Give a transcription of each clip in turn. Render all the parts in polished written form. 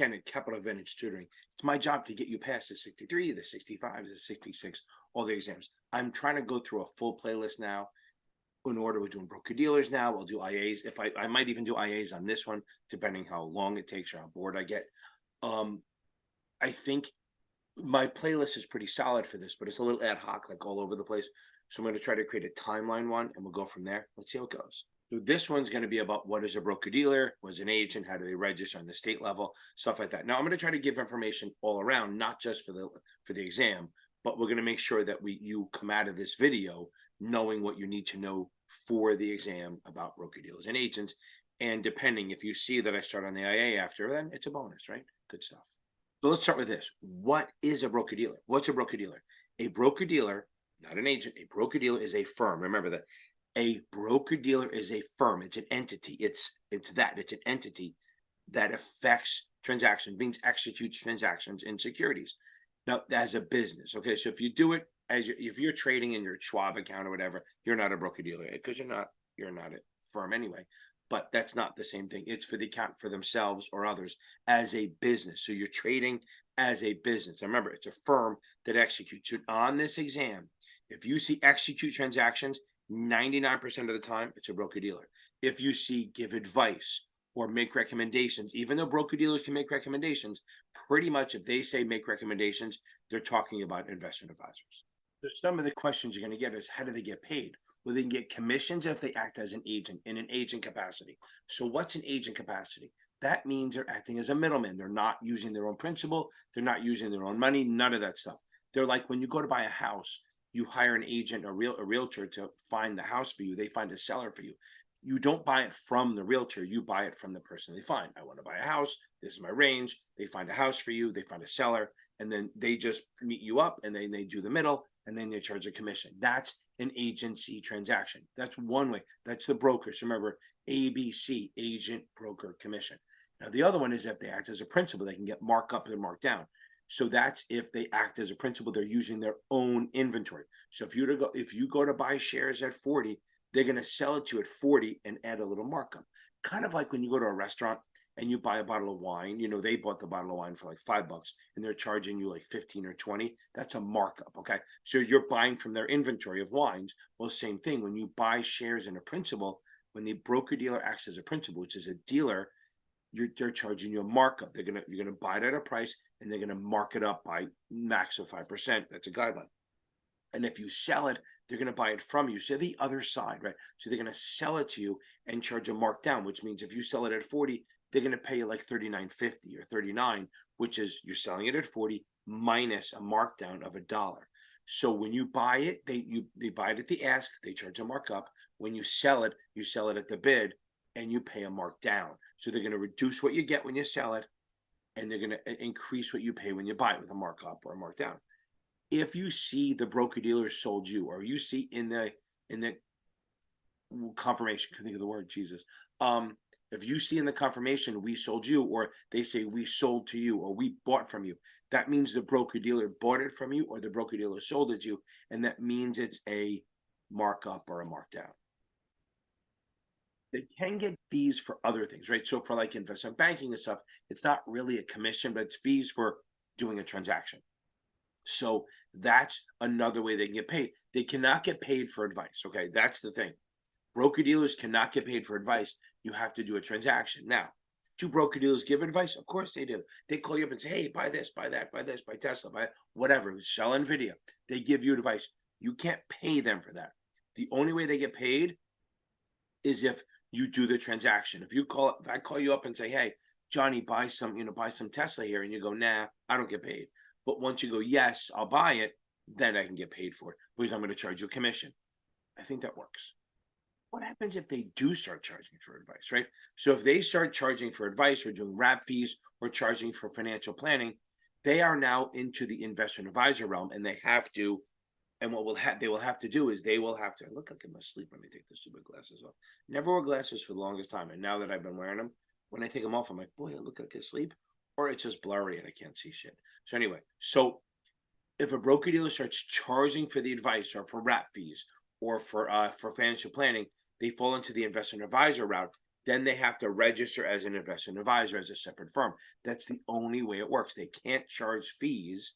Ken at Capital Advantage Tutoring. It's my job to get you past the 63, the 65, the 66, all the exams. I'm trying to go through a full playlist now. In order, we're doing broker dealers now. We'll do IAs. If I might even do IAs on this one, depending how long it takes or how bored I get. I think my playlist is pretty solid for this, but it's a little ad hoc, like all over the place. So I'm going to try to create a timeline one, and we'll go from there. Let's see how it goes. So this one's going to be about what is a broker dealer, what is an agent, how do they register on the state level, stuff like that. Now I'm going to try to give information all around, not just for the exam, but we're going to make sure that you come out of this video knowing what you need to know for the exam about broker dealers and agents. And depending, if you see that I start on the IA after, then it's a bonus, right? Good stuff. So let's start with this. What is a broker dealer? What's a broker dealer? A broker dealer, not an agent, a broker dealer is a firm. Remember that. A broker dealer is a firm. It's an entity. It's an entity that affects transactions, means executes transactions in securities. Now, as a business, okay. So if you do it if you're trading in your Schwab account or whatever, you're not a broker dealer because you're not a firm anyway. But that's not the same thing. It's for the account for themselves or others as a business. So you're trading as a business. And remember, it's a firm that executes. So on this exam, if you see execute transactions, 99% of the time, it's a broker dealer. If you see give advice or make recommendations, even though broker dealers can make recommendations, pretty much if they say make recommendations, they're talking about investment advisors. So some of the questions you're going to get is, how do they get paid? Well, they can get commissions if they act as an agent in an agent capacity. So what's an agent capacity? That means they're acting as a middleman. They're not using their own principal. They're not using their own money, none of that stuff. They're like when you go to buy a house, you hire an agent, a realtor to find the house for you. They find a seller for you. You don't buy it from the realtor. You buy it from the person they find. I want to buy a house. This is my range. They find a house for you. They find a seller, and then they just meet you up, and then they do the middle, and then they charge a commission. That's an agency transaction. That's one way. That's the broker. So remember, ABC, agent, broker, commission. Now, the other one is if they act as a principal, they can get markup and marked down. So that's if they act as a principal, they're using their own inventory. So if you go to buy shares at 40, they're going to sell it to you at 40 and add a little markup. Kind of like when you go to a restaurant and you buy a bottle of wine, they bought the bottle of wine for like $5 and they're charging you like 15 or 20. That's a markup. Okay. So you're buying from their inventory of wines. Well, same thing. When you buy shares in a principal, when the broker dealer acts as a principal, which is a dealer, they're charging you a markup. You're gonna buy it at a price and they're gonna mark it up by max of 5%. That's a guideline. And if you sell it, they're gonna buy it from you. So the other side, right? So they're gonna sell it to you and charge a markdown, which means if you sell it at 40, they're gonna pay you like $39.50 or $39, which is you're selling it at 40 minus a markdown of $1. So when you buy it, they buy it at the ask, they charge a markup. When you sell it at the bid, and you pay a markdown. So they're going to reduce what you get when you sell it, and they're going to increase what you pay when you buy it with a markup or a markdown. If you see the broker dealer sold you, or you see in the confirmation, can think of the word, Jesus. If you see in the confirmation, we sold you, or they say we sold to you, or we bought from you, that means the broker dealer bought it from you, or the broker dealer sold it to you, and that means it's a markup or a markdown. They can get fees for other things, right? So for like investment banking and stuff, it's not really a commission, but it's fees for doing a transaction. So that's another way they can get paid. They cannot get paid for advice. Okay, that's the thing. Broker dealers cannot get paid for advice. You have to do a transaction. Now, do broker dealers give advice? Of course they do. They call you up and say, hey, buy this, buy that, buy this, buy Tesla, buy whatever, sell NVIDIA. They give you advice. You can't pay them for that. The only way they get paid is if you do the transaction. If I call you up and say, hey, Johnny, buy some Tesla here, and you go, nah, I don't get paid. But once you go, yes, I'll buy it, then I can get paid for it because I'm going to charge you a commission. I think that works. What happens if they do start charging for advice, right? So if they start charging for advice or doing wrap fees or charging for financial planning, they are now into the investment advisor realm, and they have to. And what they will have to do is they will have to look like I'm asleep when I take the stupid glasses off. Never wore glasses for the longest time. And now that I've been wearing them, when I take them off, I'm like, boy, I look like asleep, or it's just blurry and I can't see shit. So anyway, so if a broker dealer starts charging for the advice or for wrap fees or for financial planning, they fall into the investment advisor route. then they have to register as an investment advisor as a separate firm. That's the only way it works. They can't charge fees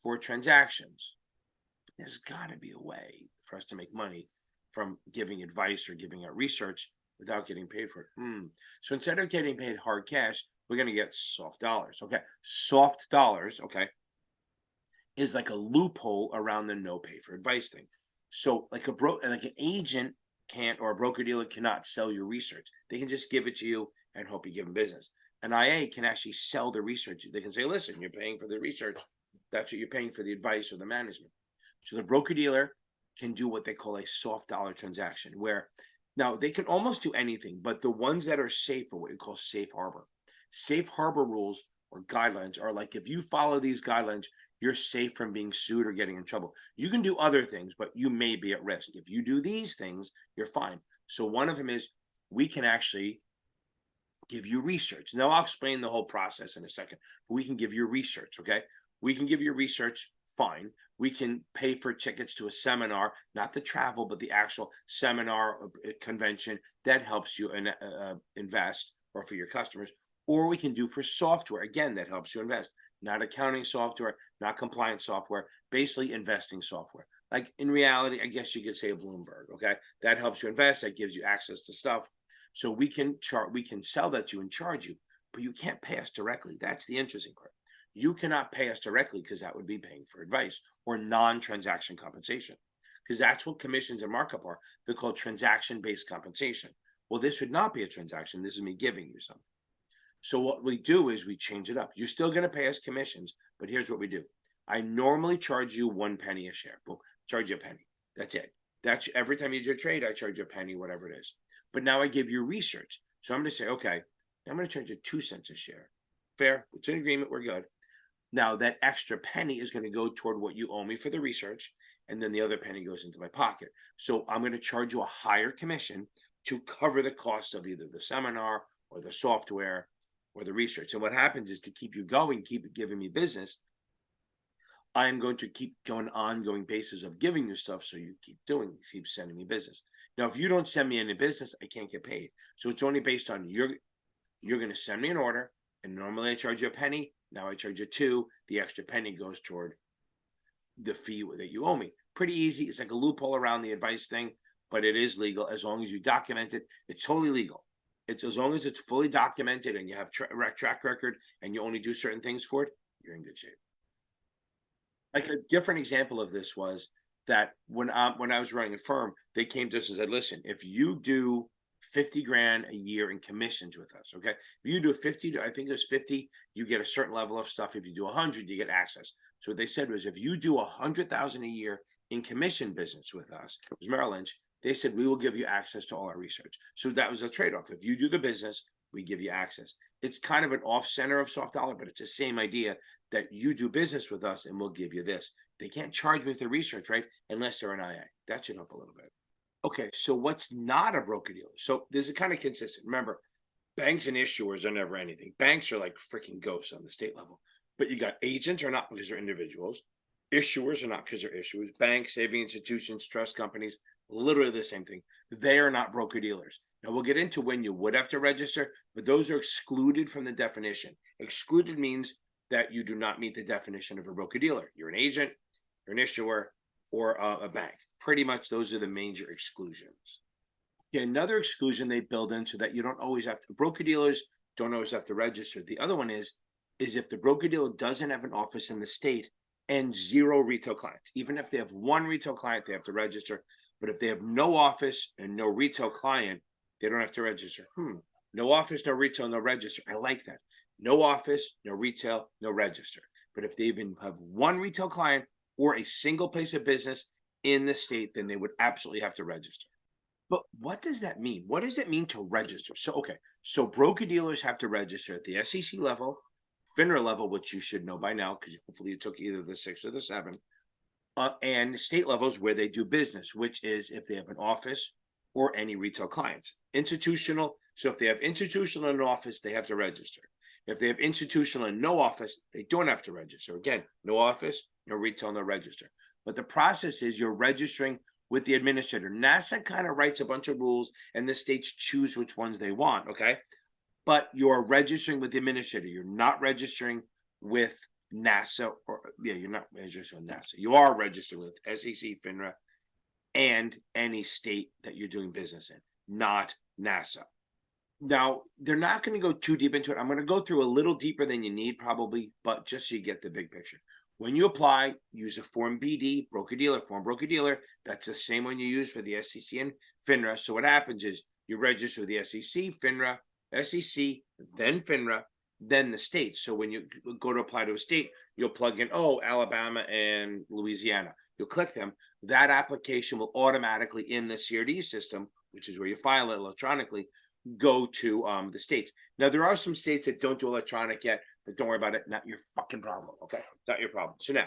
for transactions. There's got to be a way for us to make money from giving advice or giving out research without getting paid for it. So instead of getting paid hard cash, we're going to get soft dollars. Okay. Soft dollars, okay, is like a loophole around the no pay for advice thing. So like an agent can't, or a broker dealer cannot sell your research. They can just give it to you and hope you give them business. An IA can actually sell the research. They can say, listen, you're paying for the research. That's what you're paying for, the advice or the management. So the broker dealer can do what they call a soft dollar transaction, where now they can almost do anything, but the ones that are safe are what we call safe harbor. Safe harbor rules or guidelines are like, if you follow these guidelines, you're safe from being sued or getting in trouble. You can do other things, but you may be at risk. If you do these things, you're fine. So one of them is we can actually give you research. Now I'll explain the whole process in a second, but we can give you research, okay? We can give you research, fine. We can pay for tickets to a seminar, not the travel, but the actual seminar convention that helps you invest, or for your customers. Or we can do for software, again, that helps you invest, not accounting software, not compliance software, basically investing software. Like in reality, I guess you could say a Bloomberg, okay? That helps you invest, that gives you access to stuff. So we can sell that to you and charge you, but you can't pay us directly. That's the interesting part. You cannot pay us directly because that would be paying for advice or non-transaction compensation, because that's what commissions and markup are. They're called transaction-based compensation. Well, this would not be a transaction. This is me giving you something. So what we do is we change it up. You're still going to pay us commissions, but here's what we do. I normally charge you 1 penny a share. Boom, charge you a penny. That's it. That's every time you do a trade, I charge you a penny, whatever it is. But now I give you research. So I'm going to say, okay, I'm going to charge you 2 cents a share. Fair. It's an agreement. We're good. Now that extra penny is going to go toward what you owe me for the research, and then the other penny goes into my pocket. So I'm going to charge you a higher commission to cover the cost of either the seminar or the software or the research. And what happens is, to keep you going, keep giving me business, I am going to keep going ongoing basis of giving you stuff, so you keep sending me business. Now, if you don't send me any business, I can't get paid. So it's only based on you're going to send me an order, and normally I charge you a penny. Now I charge you 2. The extra penny goes toward the fee that you owe me. Pretty easy. It's like a loophole around the advice thing, but it is legal as long as you document it. It's totally legal. It's as long as it's fully documented and you have track record and you only do certain things for it, you're in good shape. Like a different example of this was that when I was running a firm, they came to us and said, listen, if you do 50 grand a year in commissions with us, okay? If you do 50, I think it was 50, you get a certain level of stuff. If you do 100, you get access. So what they said was, if you do 100,000 a year in commission business with us, it was Merrill Lynch, they said, we will give you access to all our research. So that was a trade-off. If you do the business, we give you access. It's kind of an off center of soft dollar, but it's the same idea, that you do business with us and we'll give you this. They can't charge me for the research, right? Unless they're an IA. That should help a little bit. Okay, so what's not a broker dealer? So there's a kind of consistent. Remember, banks and issuers are never anything. Banks are like freaking ghosts on the state level. But you got agents are not, because they're individuals. Issuers are not, because they're issuers. Banks, saving institutions, trust companies, literally the same thing. They are not broker dealers. Now we'll get into when you would have to register, but those are excluded from the definition. Excluded means that you do not meet the definition of a broker dealer. You're an agent, you're an issuer, or a bank. Pretty much those are the major exclusions. Okay, another exclusion they build in so that you don't always have to, broker dealers don't always have to register. The other one is if the broker dealer doesn't have an office in the state and 0 retail clients. Even if they have 1 retail client, they have to register. But if they have no office and no retail client, they don't have to register. No office, no retail, no register. I like that. No office, no retail, no register. But if they even have 1 retail client or a single place of business in the state, then they would absolutely have to register. But what does that mean? What does it mean to register? So broker dealers have to register at the SEC level, FINRA level, which you should know by now, because hopefully you took either the 6 or the 7, and state levels where they do business, which is if they have an office or any retail clients. Institutional, so if they have institutional and an office, they have to register. If they have institutional and no office, they don't have to register. Again, no office, no retail, no register. But the process is you're registering with the administrator. NASA kind of writes a bunch of rules and the states choose which ones they want, okay? But you're registering with the administrator. You're not registering with NASA, or yeah, you're not registering with NASA. You are registered with SEC, FINRA, and any state that you're doing business in, not NASA. Now, they're not going to go too deep into it. I'm going to go through a little deeper than you need probably, but just so you get the big picture. When you apply, use a Form BD, broker-dealer, form broker-dealer. That's the same one you use for the SEC and FINRA. So what happens is you register with the SEC, FINRA, SEC, then FINRA, then the state. So when you go to apply to a state, you'll plug in, oh, Alabama and Louisiana. You'll click them. That application will automatically in the CRD system, which is where you file it electronically, go to the states. Now, there are some states that don't do electronic yet, but don't worry about it. Not your fucking problem. Okay. Not your problem. So now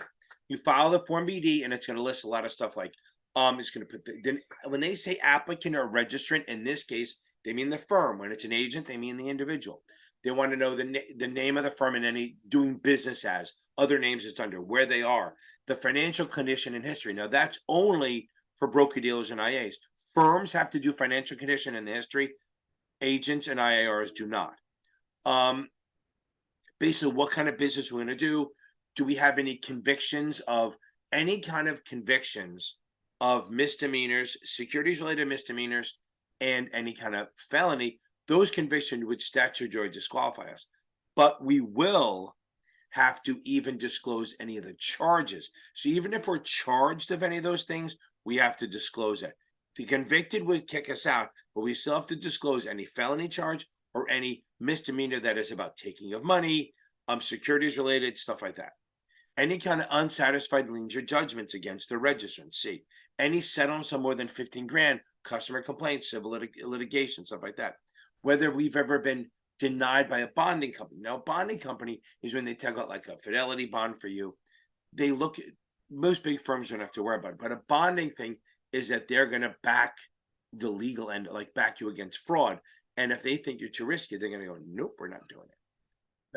you file the Form BD and it's going to list a lot of stuff like, it's going to put then when they say applicant or registrant, in this case, they mean the firm. When it's an agent, they mean the individual. They want to know the name of the firm and any doing business as, other names it's under, where they are, the financial condition and history. Now, that's only for broker dealers and IAs. Firms have to do financial condition and the history. Agents and IARs do not. Basically, what kind of business we're going to do? Do we have any convictions of any kind of convictions of misdemeanors, securities-related misdemeanors, and any kind of felony? Those convictions would statutorily disqualify us. But we will have to even disclose any of the charges. So even if we're charged of any of those things, we have to disclose it. The convicted would kick us out, but we still have to disclose any felony charge or any misdemeanor that is about taking of money, securities related, stuff like that. Any kind of unsatisfied liens or judgments against the registrant. C. Any settlements of more than 15 grand, customer complaints, civil litigation, stuff like that. Whether we've ever been denied by a bonding company. Now, a bonding company is when they take out like a fidelity bond for you. They look at, most big firms don't have to worry about it, but a bonding thing is that they're going to back the legal end, like back you against fraud. And if they think you're too risky, they're going to go, nope, we're not doing it.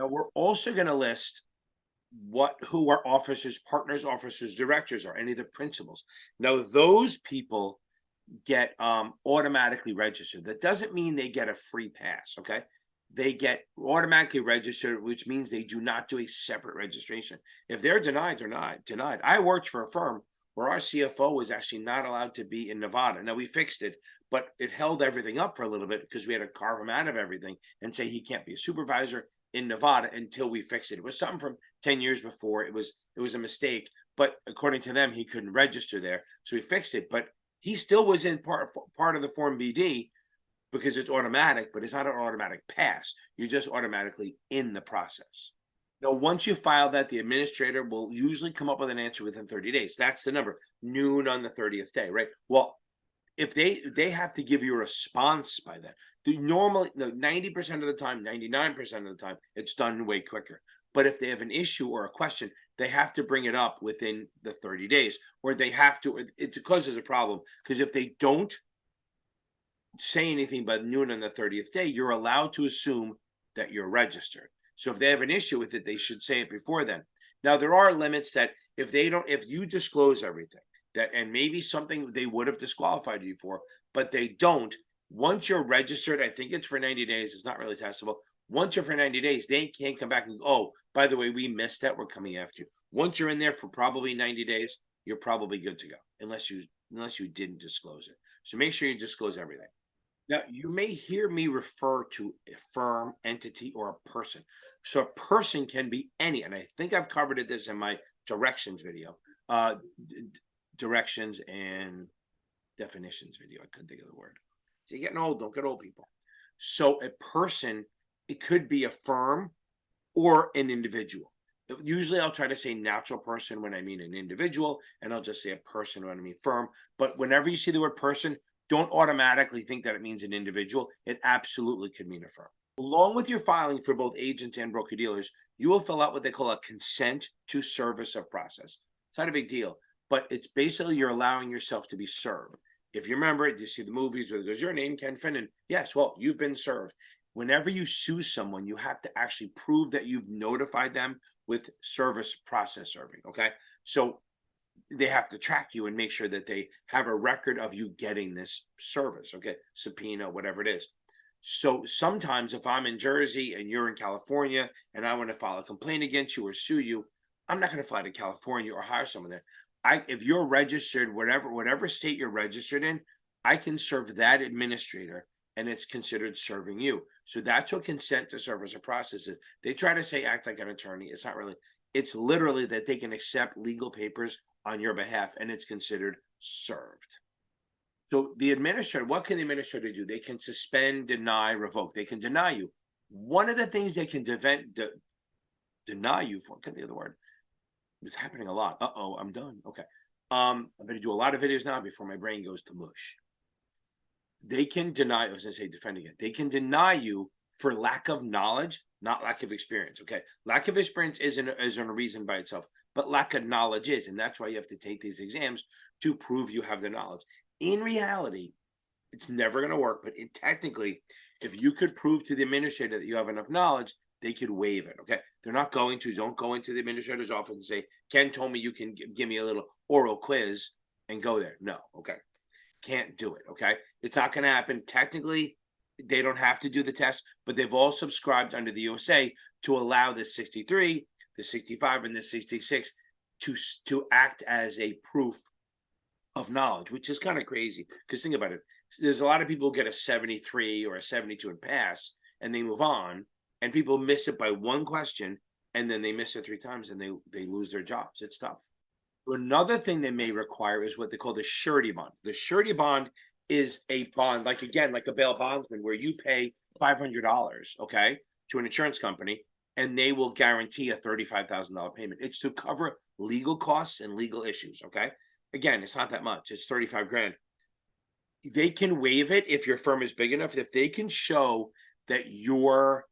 Now, we're also going to list who our officers, partners, officers, directors are, any of the principals. Now, those people get automatically registered. That doesn't mean they get a free pass, okay? They get automatically registered, which means they do not do a separate registration. If they're denied, they're not denied. I worked for a firm where our CFO was actually not allowed to be in Nevada. Now, we fixed it, but it held everything up for a little bit because we had to carve him out of everything and say he can't be a supervisor in Nevada until we fixed it. It was something from 10 years before. It was a mistake, but according to them, he couldn't register there. So we fixed it, but he still was in part of the Form BD because it's automatic, but it's not an automatic pass. You're just automatically in the process. Now, once you file that, the administrator will usually come up with an answer within 30 days. That's the number, noon on the 30th day, right? Well, if they have to give you a response by then. Normally, 90% of the time, 99% of the time, it's done way quicker. But if they have an issue or a question, they have to bring it up within the 30 days, or they have to, it causes a problem. Because if they don't say anything by noon on the 30th day, you're allowed to assume that you're registered. So if they have an issue with it, they should say it before then. Now, there are limits that if you disclose everything, that and maybe something they would have disqualified you for, but they don't. Once you're registered, I think it's for 90 days. It's not really testable. Once you're for 90 days, they can't come back and go, oh, by the way, we missed that. We're coming after you. Once you're in there for probably 90 days, you're probably good to go, unless you didn't disclose it. So make sure you disclose everything. Now, you may hear me refer to a firm, entity, or a person. So a person can be any, and I think I've covered this in my directions video, directions and definitions video. I couldn't think of the word. So you're getting old, don't get old, people. So a person, it could be a firm or an individual. Usually I'll try to say natural person when I mean an individual, and I'll just say a person when I mean firm. But whenever you see the word person, don't automatically think that it means an individual. It absolutely could mean a firm. Along with your filing for both agents and broker-dealers, you will fill out what they call a consent to service of process. It's not a big deal, but it's basically you're allowing yourself to be served. If you remember it, you see the movies where it goes, your name, Ken Finnan. Yes, well, you've been served. Whenever you sue someone, you have to actually prove that you've notified them with service process serving, okay? So they have to track you and make sure that they have a record of you getting this service, okay? Subpoena, whatever it is. So sometimes if I'm in Jersey and you're in California and I want to file a complaint against you or sue you, I'm not going to fly to California or hire someone there. If you're registered, whatever state you're registered in, I can serve that administrator and it's considered serving you. So that's what consent to serve as a process is. They try to say act like an attorney. It's not really, it's literally that they can accept legal papers on your behalf and it's considered served. So the administrator, what can the administrator do? They can suspend, deny, revoke. They can deny you. One of the things they can deny you for, can't think of the word. It's happening a lot. Uh-oh, I'm done. Okay. I'm going to do a lot of videos now before my brain goes to mush. They can deny, I was going to say defending it. They can deny you for lack of knowledge, not lack of experience. Okay. Lack of experience isn't a reason by itself, but lack of knowledge is. And that's why you have to take these exams to prove you have the knowledge. In reality, it's never going to work. But technically, if you could prove to the administrator that you have enough knowledge, they could waive it. Okay. They're not going to. Don't go into the administrator's office and say, Ken told me you can give me a little oral quiz and go there. No. Okay. Can't do it. Okay. It's not going to happen. Technically, they don't have to do the test, but they've all subscribed under the USA to allow the 63, the 65, and the 66 to act as a proof of knowledge, which is kind of crazy. Because think about it. There's a lot of people who get a 73 or a 72 and pass, and they move on, and people miss it by one question, and then they miss it 3 times, and they lose their jobs. It's tough. Another thing they may require is what they call the surety bond. The surety bond is a bond, like again, like a bail bondsman, where you pay $500, okay, to an insurance company, and they will guarantee a $35,000 payment. It's to cover legal costs and legal issues, okay? Again, it's not that much. It's 35 grand. They can waive it if your firm is big enough. If they can show that your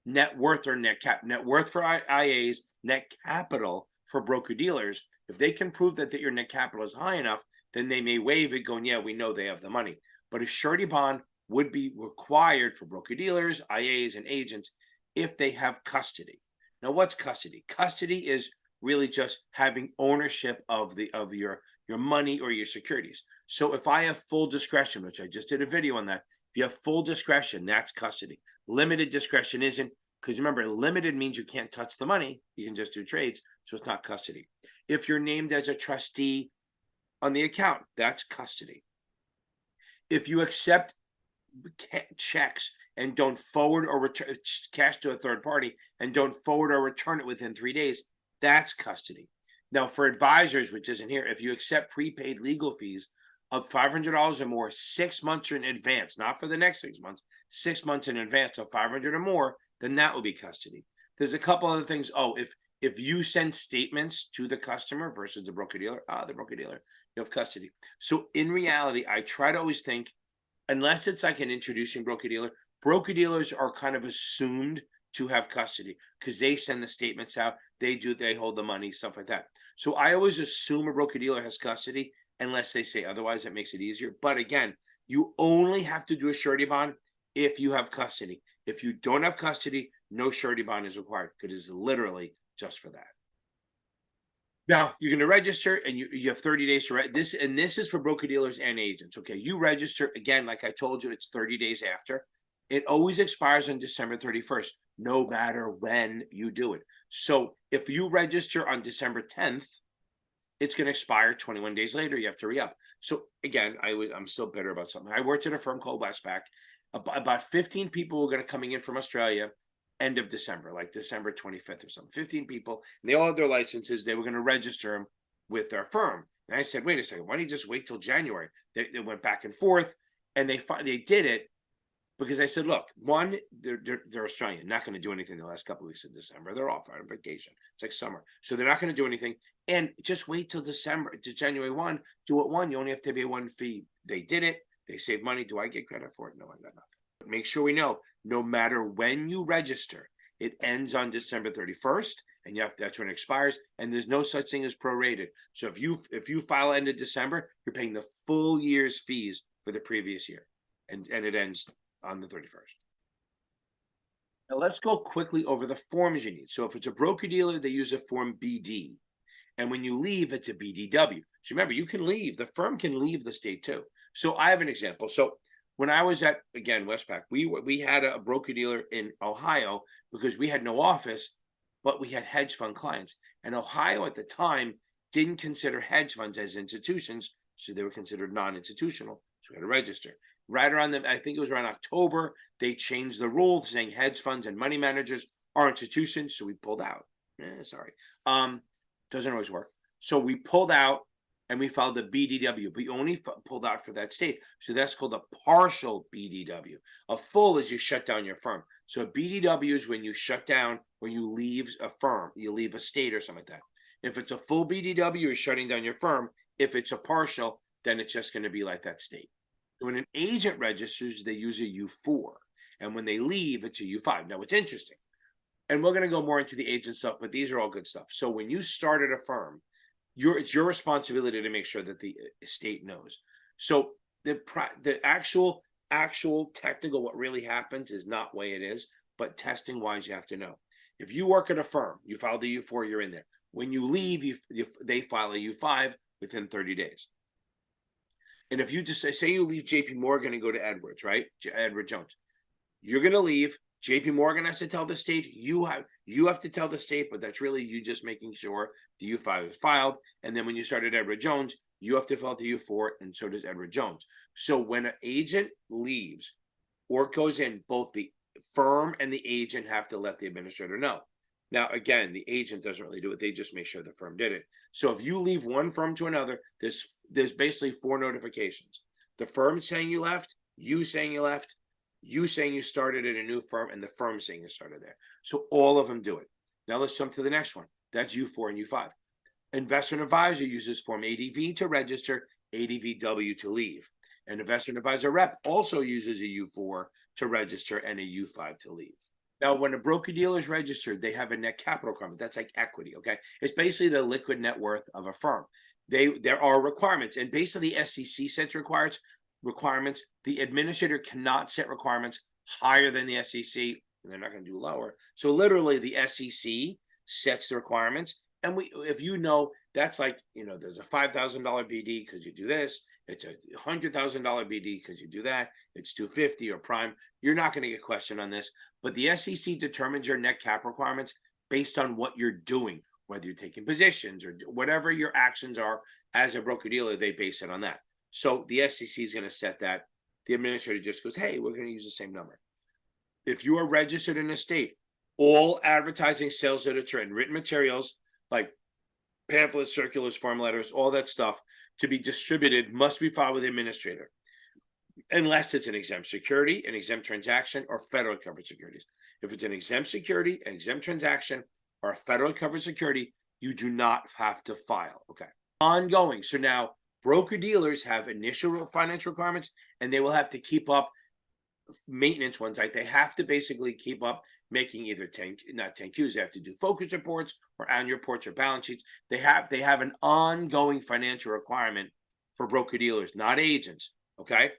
net worth or net worth for IAs, net capital for broker dealers, if they can prove that your net capital is high enough, then they may waive it going, yeah, we know they have the money. But a surety bond would be required for broker dealers, IAs, and agents if they have custody. Now, what's custody? Custody is really just having ownership of your money or your securities. So if I have full discretion, which I just did a video on that, if you have full discretion, that's custody. Limited discretion isn't, because remember, limited means you can't touch the money. You can just do trades. So it's not custody. If you're named as a trustee on the account, that's custody. If you accept checks and don't forward or return cash to a third party and don't forward or return it within 3 days, that's custody. Now, for advisors, which isn't here, if you accept prepaid legal fees of $500 or more 6 months in advance, not for the next 6 months, 6 months in advance of 500 or more, then that will be custody. There's a couple other things. Oh, if you send statements to the customer versus the broker dealer, the broker dealer, you have custody. So in reality, I try to always think, unless it's like an introducing broker dealers are kind of assumed to have custody because they send the statements out, they hold the money, stuff like that. So I always assume a broker dealer has custody unless they say otherwise. It makes it easier. But again, you only have to do a surety bond if you have custody. If you don't have custody, no surety bond is required because it's literally just for that. Now you're going to register and you have 30 days to this. And this is for broker dealers and agents. Okay. You register again, like I told you, it's 30 days after. It always expires on December 31st, no matter when you do it. So if you register on December 10th, it's going to expire 21 days later. You have to re-up. So again, I'm still bitter about something. I worked at a firm called Westpac. About 15 people were going to coming in from Australia end of December, like December 25th or something. 15 people, and they all had their licenses. They were going to register them with their firm. And I said, wait a second, why don't you just wait till January? They went back and forth, and they did it because I said, look, one, they're Australian, not going to do anything the last couple of weeks of December. They're off on vacation. It's like summer. So they're not going to do anything. And just wait till January 1, do it one. You only have to pay one fee. They did it. They saved money. Do I get credit for it? No, I got nothing. But make sure we know, no matter when you register, it ends on December 31st, and that's when it expires. And there's no such thing as prorated. So if you file end of December, you're paying the full year's fees for the previous year, and it ends on the 31st. Now let's go quickly over the forms you need. So if it's a broker dealer, they use a form BD. And when you leave, it's a BDW. So remember, you can leave. The firm can leave the state too. So I have an example. So when I was at, again, Westpac, we had a broker dealer in Ohio because we had no office, but we had hedge fund clients. And Ohio at the time didn't consider hedge funds as institutions, so they were considered non-institutional. So we had to register. Right around I think it was around October, they changed the rule saying hedge funds and money managers are institutions. So we pulled out. Sorry. Doesn't always work. So we pulled out and we filed the BDW. We only pulled out for that state. So that's called a partial BDW. A full is you shut down your firm. So a BDW is when you shut down, when you leave a firm, you leave a state or something like that. If it's a full BDW, you're shutting down your firm. If it's a partial, then it's just going to be like that state. When an agent registers, they use a U4. And when they leave, it's a U5. Now, what's interesting, and we're going to go more into the agent stuff, but these are all good stuff. So when you started a firm, it's your responsibility to make sure that the state knows. So the actual technical, what really happens is not the way it is, but testing wise, you have to know. If you work at a firm, you file the U4, you're in there. When you leave, they file a U5 within 30 days. And if you just say you leave JP Morgan and go to Edwards, right? Edward Jones, you're going to leave. JP Morgan has to tell the state, you have to tell the state, but that's really you just making sure the U5 is filed. And then when you start at Edward Jones, you have to file the U4, and so does Edward Jones. So when an agent leaves or goes in, both the firm and the agent have to let the administrator know. Now, again, the agent doesn't really do it. They just make sure the firm did it. So if you leave one firm to another, there's basically 4 notifications. The firm saying you left, you saying you left, you saying you started at a new firm, and the firm saying you started there. So all of them do it. Now let's jump to the next one. That's U4 and U5. Investment advisor uses Form ADV to register, ADVW to leave. An investment advisor rep also uses a U4 to register and a U5 to leave. Now, when a broker dealer is registered, they have a net capital requirement. That's like equity, okay? It's basically the liquid net worth of a firm. There are requirements, and basically the SEC sets requirements. The administrator cannot set requirements higher than the SEC, and they're not going to do lower. So literally, the SEC sets the requirements, and if you know, that's like, there's a $5,000 BD because you do this. It's a $100,000 BD because you do that. It's $250 or prime. You're not going to get questioned on this, but the SEC determines your net cap requirements based on what you're doing, whether you're taking positions or whatever your actions are as a broker dealer. They base it on that. So the SEC is going to set that. The administrator just goes, hey, we're going to use the same number. If you are registered in a state, all advertising, sales literature, and written materials like pamphlets, circulars, form letters, all that stuff to be distributed must be filed with the administrator, unless it's an exempt security, an exempt transaction, or federal covered securities. If it's an exempt security, an exempt transaction, or a federal covered security, you do not have to file. Okay. Ongoing. So now broker dealers have initial financial requirements, and they will have to keep up maintenance ones. Like they have to basically keep up making either 10Qs. They have to do focus reports or annual reports or balance sheets. They have an ongoing financial requirement for broker dealers, not agents. Okay.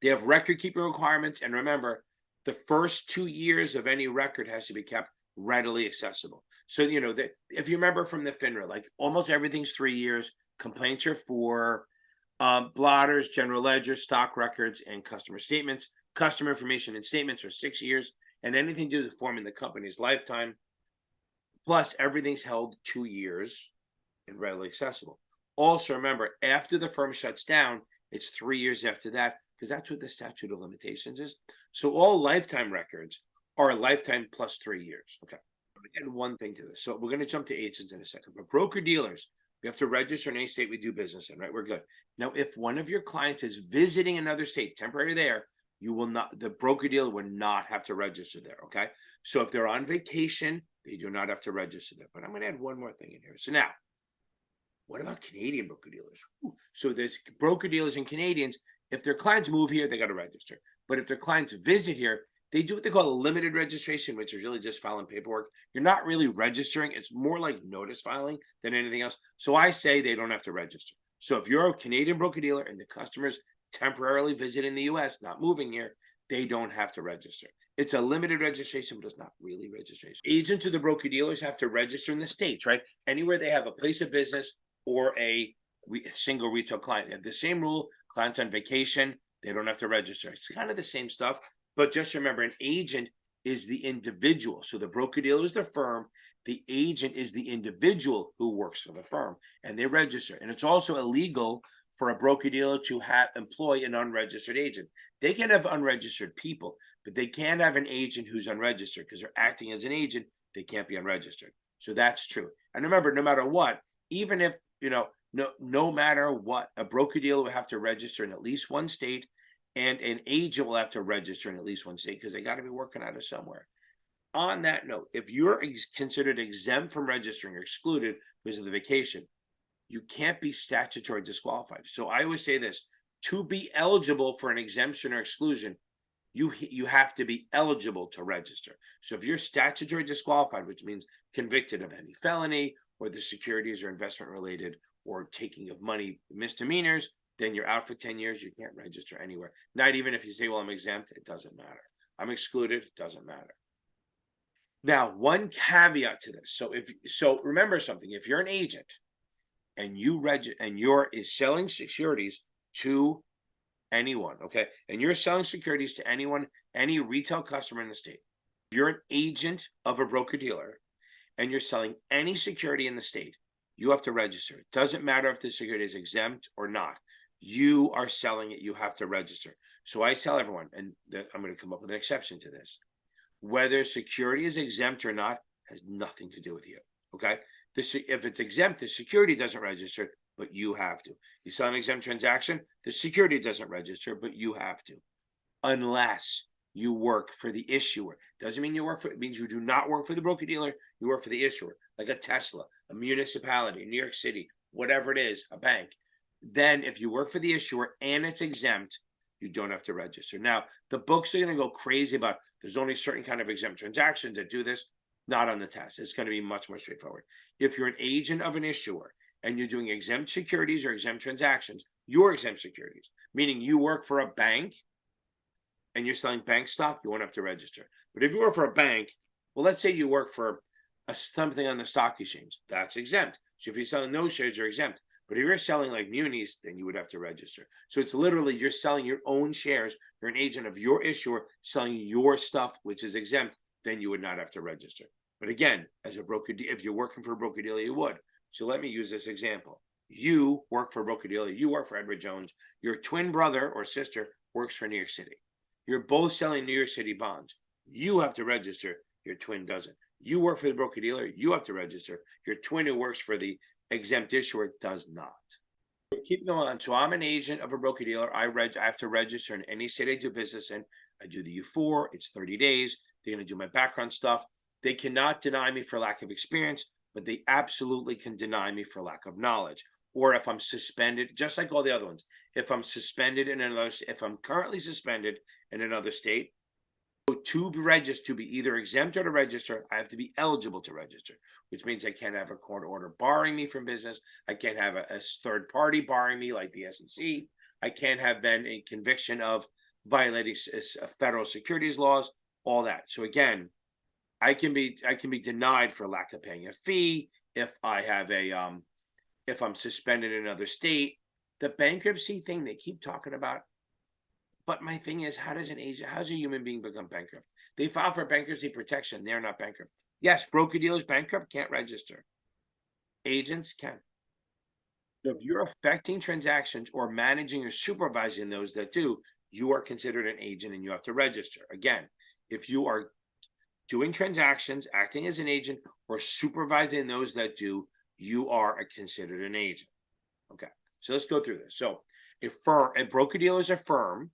They have record keeping requirements. And remember, the first 2 years of any record has to be kept readily accessible. So, if you remember from the FINRA, like almost everything's 3 years, complaints are 4, blotters, general ledger, stock records, and customer statements. Customer information and statements are 6 years, and anything to do with forming the company's lifetime. Plus, everything's held 2 years and readily accessible. Also, remember, after the firm shuts down, it's 3 years after that, because that's what the statute of limitations is. So all lifetime records are lifetime plus 3 years. Okay. And one thing to this. So we're going to jump to agents in a second, but broker dealers, we have to register in any state we do business in, right? We're good. Now, if one of your clients is visiting another state, temporary there, the broker dealer would not have to register there, okay? So if they're on vacation, they do not have to register there. But I'm going to add one more thing in here. So now, what about Canadian broker dealers? So there's broker dealers and Canadians. If their clients move here, they got to register. But if their clients visit here, they do what they call a limited registration, which is really just filing paperwork. You're not really registering. It's more like notice filing than anything else. So I say they don't have to register. So if you're a Canadian broker dealer and the customer's temporarily visiting the U.S., not moving here, they don't have to register. It's a limited registration, but it's not really registration. Agents of the broker dealers have to register in the states, right? Anywhere they have a place of business or a single retail client. They have the same rule. Clients on vacation, they don't have to register. It's kind of the same stuff, but just remember, an agent is the individual. So the broker dealer is the firm. The agent is the individual who works for the firm, and they register. And it's also illegal for a broker dealer to employ an unregistered agent. They can have unregistered people, but they can't have an agent who's unregistered because they're acting as an agent. They can't be unregistered. So that's true. And remember, no matter what, even if, no matter what, a broker dealer will have to register in at least one state, and an agent will have to register in at least one state because they got to be working out of somewhere. On that note, if you're considered exempt from registering or excluded because of the vacation, you can't be statutory disqualified. So I always say this: to be eligible for an exemption or exclusion, you have to be eligible to register. So if you're statutory disqualified, which means convicted of any felony, or the securities or investment related or taking of money misdemeanors, then you're out for 10 years. You can't register anywhere. Not even if you say, well, I'm exempt, it doesn't matter. I'm excluded, it doesn't matter. Now, one caveat to this. So remember something: if you're an agent and you're selling securities to anyone, okay, and you're selling securities to anyone, any retail customer in the state, if you're an agent of a broker dealer and you're selling any security in the state, you have to register. It doesn't matter if the security is exempt or not. You are selling it, you have to register. So I tell everyone, and I'm going to come up with an exception to this: whether security is exempt or not has nothing to do with you. Okay. If it's exempt, the security doesn't register, but you have to. You sell an exempt transaction, the security doesn't register, but you have to. Unless you work for the issuer. Doesn't mean you work for, it means you do not work for the broker dealer, you work for the issuer, like a Tesla, a municipality, New York City, whatever it is, a bank. Then if you work for the issuer and it's exempt, you don't have to register. Now, the books are going to go crazy about there's only certain kind of exempt transactions that do this. Not on the test. It's going to be much more straightforward. If you're an agent of an issuer and you're doing exempt securities or exempt transactions, you're exempt securities, meaning you work for a bank and you're selling bank stock, you won't have to register. But if you work for a bank, well, let's say you work for something on the stock exchange, that's exempt. So if you're selling those shares, you're exempt. But if you're selling like munis, then you would have to register. So it's literally you're selling your own shares. You're an agent of your issuer selling your stuff, which is exempt. Then you would not have to register. But again, as a broker, if you're working for a broker dealer, you would. So let me use this example. You work for a broker dealer. You work for Edward Jones. Your twin brother or sister works for New York City. You're both selling New York City bonds. You have to register. Your twin doesn't. You work for the broker dealer. You have to register. Your twin who works for the exempt issuer does not. Keep going on. So I'm an agent of a broker dealer. I have to register in any state I do business in. I do the U4. It's 30 days. They're going to do my background stuff. They cannot deny me for lack of experience, but they absolutely can deny me for lack of knowledge. Or if I'm suspended, just like all the other ones, if I'm suspended in another, if I'm currently suspended in another state, to be registered, to be either exempt or to register, I have to be eligible to register, which means I can't have a court order barring me from business. I can't have a third party barring me like the SEC. I can't have been a conviction of violating federal securities laws, all that. So again, I can be denied for lack of paying a fee if I have if I'm suspended in another state. The bankruptcy thing they keep talking about. But my thing is, how does a human being become bankrupt? They file for bankruptcy protection. They're not bankrupt. Yes, broker dealers bankrupt, can't register. Agents can. So if you're affecting transactions or managing or supervising those that do, you are considered an agent and you have to register. Again, if you are doing transactions, acting as an agent, or supervising those that do, you are considered an agent. Okay, so let's go through this. So a broker dealer is a firm.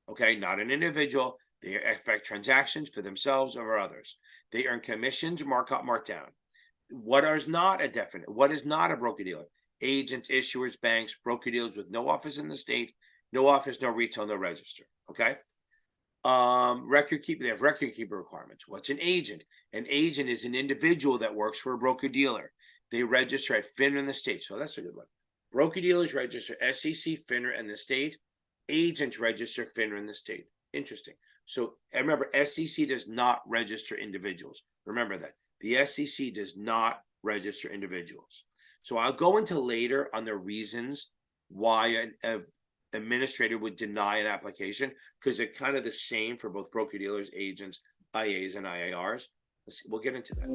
Okay, not an individual. They affect transactions for themselves or others. They earn commissions, markup, markdown. What is not a broker dealer? Agents, issuers, banks, broker dealers with no office in the state, no office, no retail, no register. Okay. They have record keeper requirements. What's an agent? An agent is an individual that works for a broker dealer. They register at FINRA in the state. So that's a good one. Broker dealers register SEC, FINRA in the state. Agents register FINRA in the state. Interesting. So and remember, SEC does not register individuals. Remember that. The SEC does not register individuals. So I'll go into later on the reasons why an administrator would deny an application, because they're kind of the same for both broker dealers, agents, IAs, and IARs. We'll get into that.